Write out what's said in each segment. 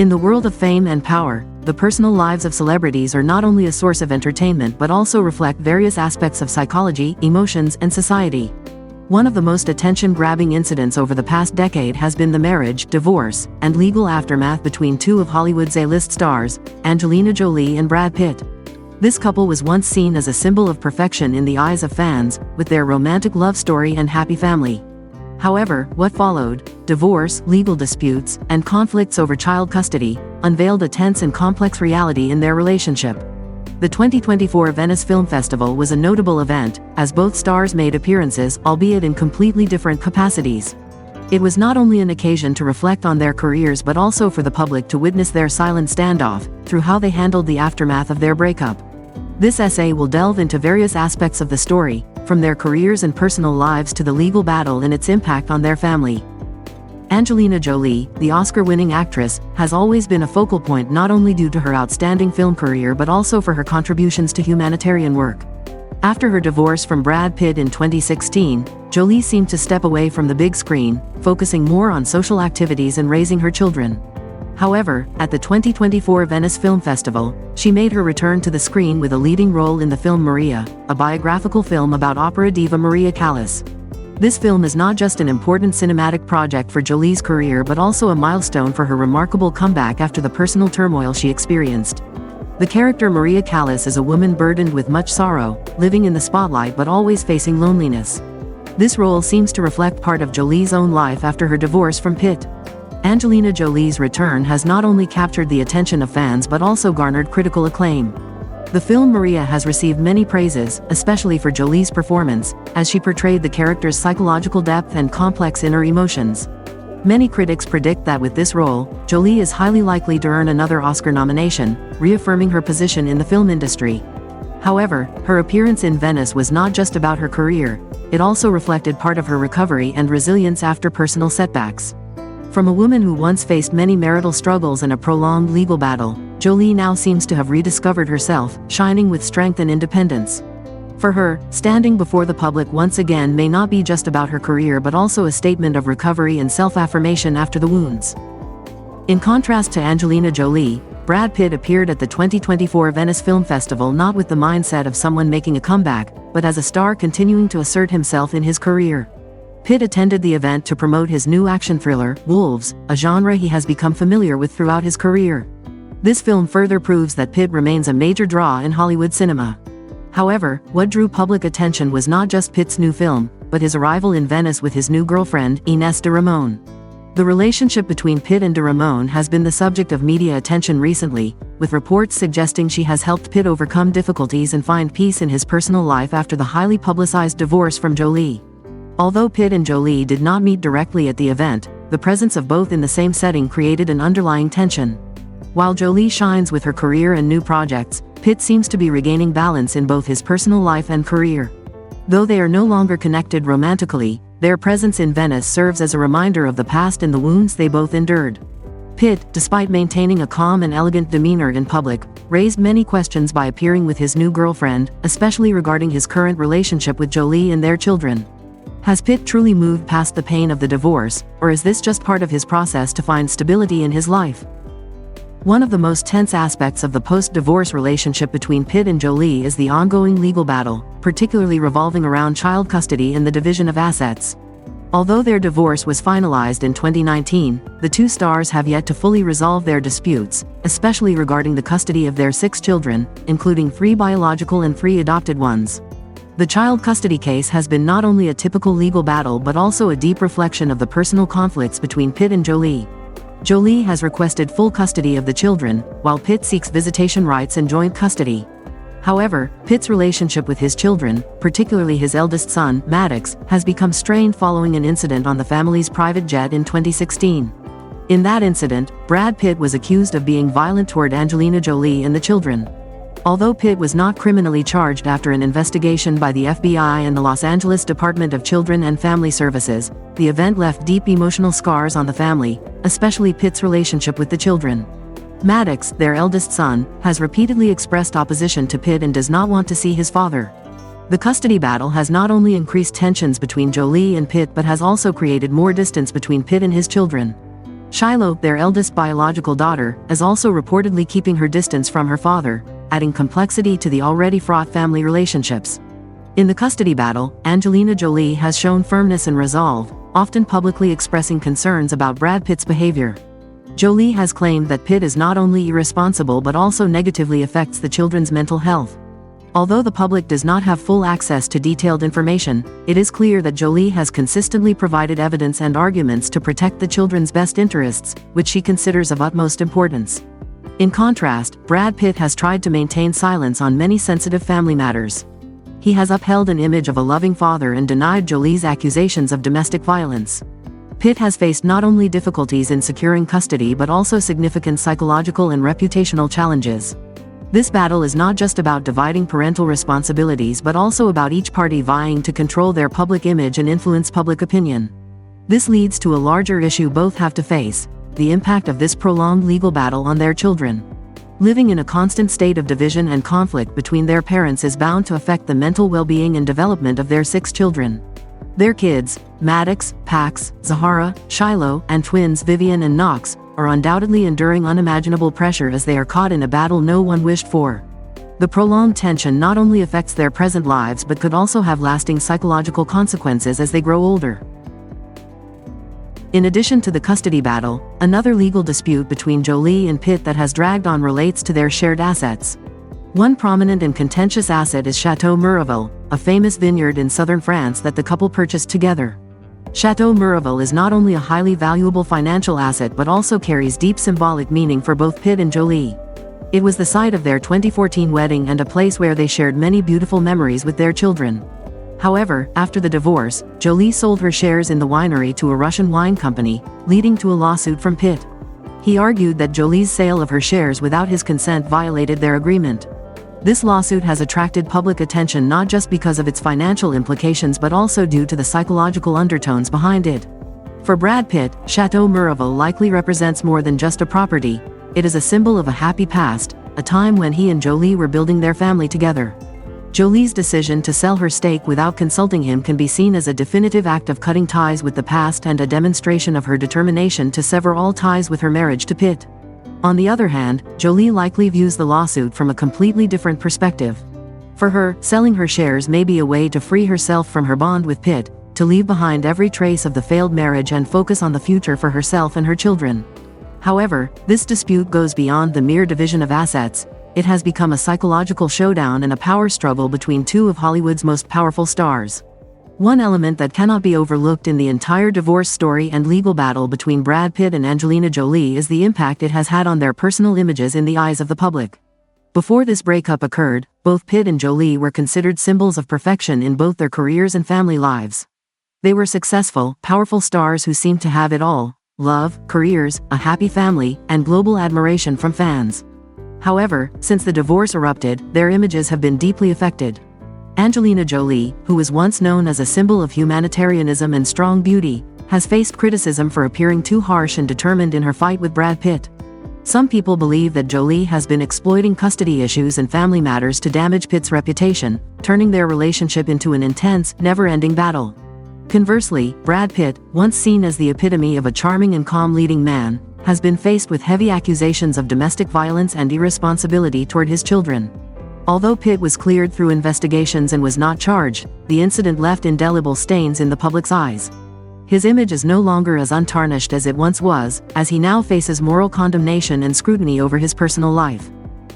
In the world of fame and power, the personal lives of celebrities are not only a source of entertainment but also reflect various aspects of psychology, emotions, and society. One of the most attention-grabbing incidents over the past decade has been the marriage, divorce, and legal aftermath between two of Hollywood's A-list stars, Angelina Jolie and Brad Pitt. This couple was once seen as a symbol of perfection in the eyes of fans, with their romantic love story and happy family. However, what followed, divorce, legal disputes, and conflicts over child custody, unveiled a tense and complex reality in their relationship. The 2024 Venice Film Festival was a notable event, as both stars made appearances, albeit in completely different capacities. It was not only an occasion to reflect on their careers but also for the public to witness their silent standoff, through how they handled the aftermath of their breakup. This essay will delve into various aspects of the story, from their careers and personal lives to the legal battle and its impact on their family. Angelina Jolie, the Oscar-winning actress, has always been a focal point not only due to her outstanding film career but also for her contributions to humanitarian work. After her divorce from Brad Pitt in 2016, Jolie seemed to step away from the big screen, focusing more on social activities and raising her children. However, at the 2024 Venice Film Festival, she made her return to the screen with a leading role in the film Maria, a biographical film about opera diva Maria Callas. This film is not just an important cinematic project for Jolie's career but also a milestone for her remarkable comeback after the personal turmoil she experienced. The character Maria Callas is a woman burdened with much sorrow, living in the spotlight but always facing loneliness. This role seems to reflect part of Jolie's own life after her divorce from Pitt. Angelina Jolie's return has not only captured the attention of fans but also garnered critical acclaim. The film Maria has received many praises, especially for Jolie's performance, as she portrayed the character's psychological depth and complex inner emotions. Many critics predict that with this role, Jolie is highly likely to earn another Oscar nomination, reaffirming her position in the film industry. However, her appearance in Venice was not just about her career, it also reflected part of her recovery and resilience after personal setbacks. From a woman who once faced many marital struggles and a prolonged legal battle, Jolie now seems to have rediscovered herself, shining with strength and independence. For her, standing before the public once again may not be just about her career but also a statement of recovery and self-affirmation after the wounds. In contrast to Angelina Jolie, Brad Pitt appeared at the 2024 Venice Film Festival not with the mindset of someone making a comeback, but as a star continuing to assert himself in his career. Pitt attended the event to promote his new action thriller, Wolves, a genre he has become familiar with throughout his career. This film further proves that Pitt remains a major draw in Hollywood cinema. However, what drew public attention was not just Pitt's new film, but his arrival in Venice with his new girlfriend, Ines de Ramon. The relationship between Pitt and de Ramon has been the subject of media attention recently, with reports suggesting she has helped Pitt overcome difficulties and find peace in his personal life after the highly publicized divorce from Jolie. Although Pitt and Jolie did not meet directly at the event, the presence of both in the same setting created an underlying tension. While Jolie shines with her career and new projects, Pitt seems to be regaining balance in both his personal life and career. Though they are no longer connected romantically, their presence in Venice serves as a reminder of the past and the wounds they both endured. Pitt, despite maintaining a calm and elegant demeanor in public, raised many questions by appearing with his new girlfriend, especially regarding his current relationship with Jolie and their children. Has Pitt truly moved past the pain of the divorce, or is this just part of his process to find stability in his life? One of the most tense aspects of the post-divorce relationship between Pitt and Jolie is the ongoing legal battle, particularly revolving around child custody and the division of assets. Although their divorce was finalized in 2019, the two stars have yet to fully resolve their disputes, especially regarding the custody of their 6 children, including 3 biological and 3 adopted ones. The child custody case has been not only a typical legal battle but also a deep reflection of the personal conflicts between Pitt and Jolie. Jolie has requested full custody of the children, while Pitt seeks visitation rights and joint custody. However, Pitt's relationship with his children, particularly his eldest son, Maddox, has become strained following an incident on the family's private jet in 2016. In that incident, Brad Pitt was accused of being violent toward Angelina Jolie and the children. Although Pitt was not criminally charged after an investigation by the FBI and the Los Angeles Department of Children and Family Services, the event left deep emotional scars on the family, especially Pitt's relationship with the children. Maddox, their eldest son, has repeatedly expressed opposition to Pitt and does not want to see his father. The custody battle has not only increased tensions between Jolie and Pitt but has also created more distance between Pitt and his children. Shiloh, their eldest biological daughter, is also reportedly keeping her distance from her father, adding complexity to the already fraught family relationships. In the custody battle, Angelina Jolie has shown firmness and resolve, often publicly expressing concerns about Brad Pitt's behavior. Jolie has claimed that Pitt is not only irresponsible but also negatively affects the children's mental health. Although the public does not have full access to detailed information, it is clear that Jolie has consistently provided evidence and arguments to protect the children's best interests, which she considers of utmost importance. In contrast, Brad Pitt has tried to maintain silence on many sensitive family matters. He has upheld an image of a loving father and denied Jolie's accusations of domestic violence. Pitt has faced not only difficulties in securing custody but also significant psychological and reputational challenges. This battle is not just about dividing parental responsibilities but also about each party vying to control their public image and influence public opinion. This leads to a larger issue both have to face: the impact of this prolonged legal battle on their children. Living in a constant state of division and conflict between their parents is bound to affect the mental well-being and development of their 6 children. Their kids, Maddox, Pax, Zahara, Shiloh, and twins Vivian and Knox, are undoubtedly enduring unimaginable pressure as they are caught in a battle no one wished for. The prolonged tension not only affects their present lives but could also have lasting psychological consequences as they grow older. In addition to the custody battle, another legal dispute between Jolie and Pitt that has dragged on relates to their shared assets. One prominent and contentious asset is Chateau Miraval, a famous vineyard in southern France that the couple purchased together. Chateau Miraval is not only a highly valuable financial asset but also carries deep symbolic meaning for both Pitt and Jolie. It was the site of their 2014 wedding and a place where they shared many beautiful memories with their children. However, after the divorce, Jolie sold her shares in the winery to a Russian wine company, leading to a lawsuit from Pitt. He argued that Jolie's sale of her shares without his consent violated their agreement. This lawsuit has attracted public attention not just because of its financial implications but also due to the psychological undertones behind it. For Brad Pitt, Chateau Miraval likely represents more than just a property. It is a symbol of a happy past, a time when he and Jolie were building their family together. Jolie's decision to sell her stake without consulting him can be seen as a definitive act of cutting ties with the past and a demonstration of her determination to sever all ties with her marriage to Pitt. On the other hand, Jolie likely views the lawsuit from a completely different perspective. For her, selling her shares may be a way to free herself from her bond with Pitt, to leave behind every trace of the failed marriage and focus on the future for herself and her children. However, this dispute goes beyond the mere division of assets. It has become a psychological showdown and a power struggle between 2 of Hollywood's most powerful stars. One element that cannot be overlooked in the entire divorce story and legal battle between Brad Pitt and Angelina Jolie is the impact it has had on their personal images in the eyes of the public. Before this breakup occurred, both Pitt and Jolie were considered symbols of perfection in both their careers and family lives. They were successful, powerful stars who seemed to have it all: love, careers, a happy family, and global admiration from fans. However, since the divorce erupted, their images have been deeply affected. Angelina Jolie, who was once known as a symbol of humanitarianism and strong beauty, has faced criticism for appearing too harsh and determined in her fight with Brad Pitt. Some people believe that Jolie has been exploiting custody issues and family matters to damage Pitt's reputation, turning their relationship into an intense, never-ending battle. Conversely, Brad Pitt, once seen as the epitome of a charming and calm leading man, has been faced with heavy accusations of domestic violence and irresponsibility toward his children. Although Pitt was cleared through investigations and was not charged, the incident left indelible stains in the public's eyes. His image is no longer as untarnished as it once was, as he now faces moral condemnation and scrutiny over his personal life.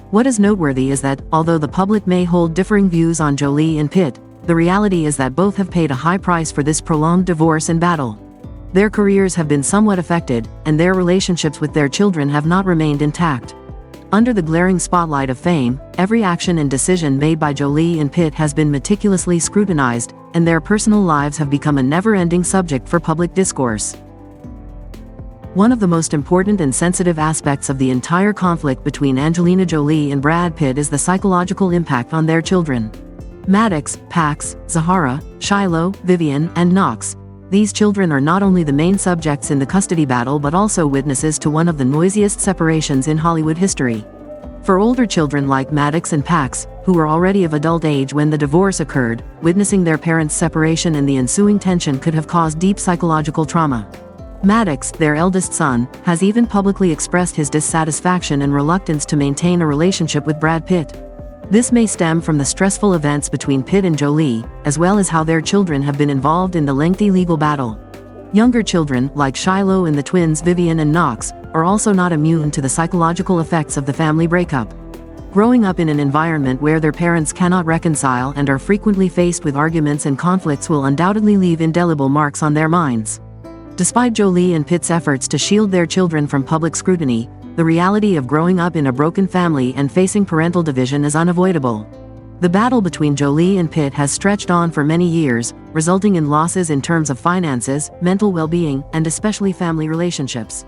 What is noteworthy is that, although the public may hold differing views on Jolie and Pitt, the reality is that both have paid a high price for this prolonged divorce and battle. Their careers have been somewhat affected, and their relationships with their children have not remained intact. Under the glaring spotlight of fame, every action and decision made by Jolie and Pitt has been meticulously scrutinized, and their personal lives have become a never-ending subject for public discourse. One of the most important and sensitive aspects of the entire conflict between Angelina Jolie and Brad Pitt is the psychological impact on their children. Maddox, Pax, Zahara, Shiloh, Vivian, and Knox. These children are not only the main subjects in the custody battle but also witnesses to one of the noisiest separations in Hollywood history. For older children like Maddox and Pax, who were already of adult age when the divorce occurred, witnessing their parents' separation and the ensuing tension could have caused deep psychological trauma. Maddox, their eldest son, has even publicly expressed his dissatisfaction and reluctance to maintain a relationship with Brad Pitt. This may stem from the stressful events between Pitt and Jolie, as well as how their children have been involved in the lengthy legal battle. Younger children, like Shiloh and the twins Vivian and Knox, are also not immune to the psychological effects of the family breakup. Growing up in an environment where their parents cannot reconcile and are frequently faced with arguments and conflicts will undoubtedly leave indelible marks on their minds. Despite Jolie and Pitt's efforts to shield their children from public scrutiny, the reality of growing up in a broken family and facing parental division is unavoidable. The battle between Jolie and Pitt has stretched on for many years, resulting in losses in terms of finances, mental well-being, and especially family relationships.